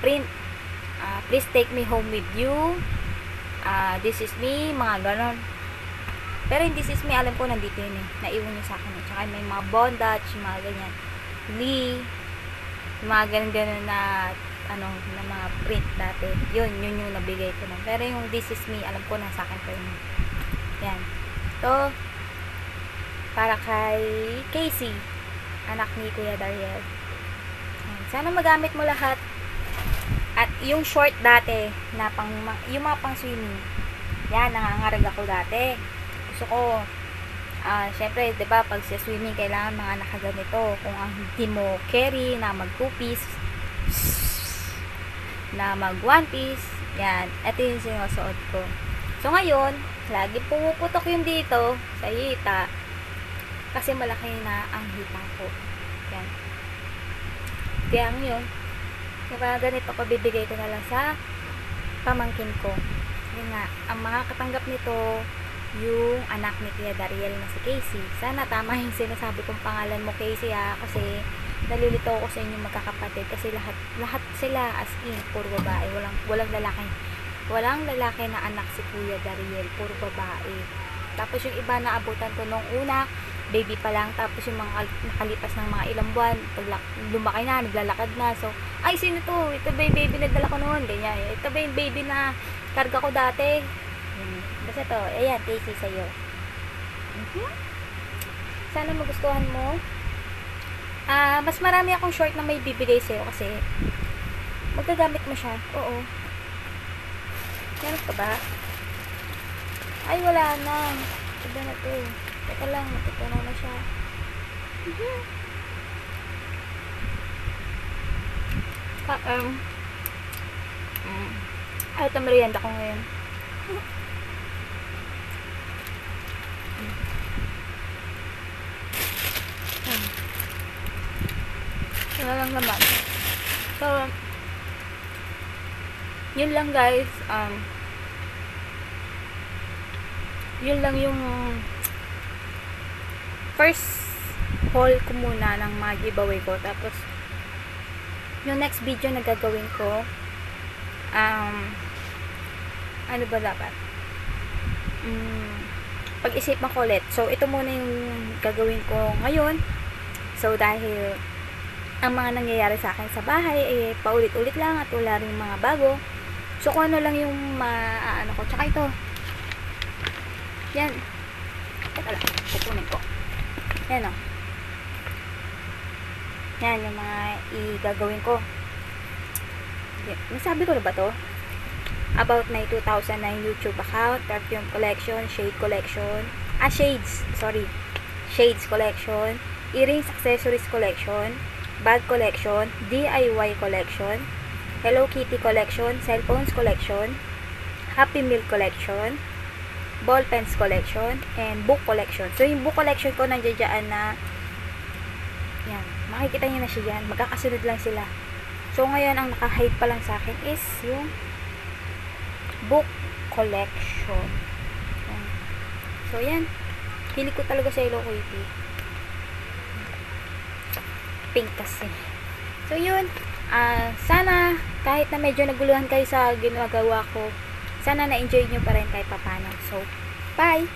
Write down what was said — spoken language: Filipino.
print. Please take me home with you. This is me, mga ganon. Pero yung this is me, alam ko nandito yun eh. Naiwan niya sa akin. Tsaka may mga bondage, mga ganyan. Lee, mga ganon-ganon na na mga print dati. Yun yung nabigay ko na. Pero yung this is me, alam ko nasa akin pa yun. Yan. To, para kay Casey, anak ni Kuya Dariel. Sana magamit mo lahat. At yung short dati, na yung mga pang swimming, yan, nangangarag ako dati. Gusto ko, syempre, diba, pag sa swimming, kailangan mga nakaganito. Kung ang hindi mo carry, na mag 2-piece, na mag 1-piece, yan, ito yung sinusuot ko. So, ngayon, lagi pumuputok yung dito, sa hita, kasi malaki na ang hita ko. Yan. Kaya ngayon, diba, ganito ko, bibigay ko na lang sa pamangkin ko. Yun nga, ang makakatanggap nito, yung anak ni Kuya Dariel na si Casey. Sana tama yung sinasabi kong pangalan mo, Casey, kasi nalilito ko sa inyo magkakapatid, kasi lahat sila as in, puro babae, walang lalaki na anak si Kuya Dariel, puro babae. Tapos yung iba na abutan ko nung una, baby pa lang, tapos yung mga nakalipas ng mga ilang buwan, lumaki na, naglalakad na. So, ay, sino to? Ito ba yung baby na dala ko noon? Ganyan. Ito ba yung baby na karga ko dati? Basta to, ayan, Casey sa'yo. Sana magustuhan mo. Mas marami akong short na may bibigay sa'yo kasi magagamit mo siya. Oo. Meron ka ba? Ay, wala na. Iba na to. Teka lang, matutunaw na siya. Ito merienda ko ngayon. Wala lang naman. So, yun lang guys. Yun lang yung first haul ko muna ng mga giveaway ko. Tapos, yung next video na gagawin ko, ano ba dapat? Pag-isipan ko ulit. So, ito muna yung gagawin ko ngayon. So, dahil ang mga nangyayari sa akin sa bahay, paulit-ulit lang at wala rin mga bago. So, kung ano lang yung ano ko. Tsaka ito. Yan. Teka lang. Pupunin ko. Yan o. Yan yung mga igagawin ko. Nasabi ko na ba to? About my 2009 YouTube account, perfume collection, shade collection. Shades. Sorry. Shades collection. Earrings, accessories collection. Bag collection. DIY collection. Hello Kitty collection. Cellphones collection. Happy Meal collection. Ball pens collection. And book collection. So, yung book collection ko nandiyan dyan na yan. Makikita nyo na siya dyan. Magkakasunod lang sila. So, ngayon, ang naka-hide pa lang sa akin is yung book collection. Yan. So, yan. Hilig ko talaga sa Hello Kitty. Pink kasi. So, yun. Sana, kahit na medyo naguluhan kayo sa ginagawa ko, sana na-enjoy nyo pa rin kahit papano. So, bye!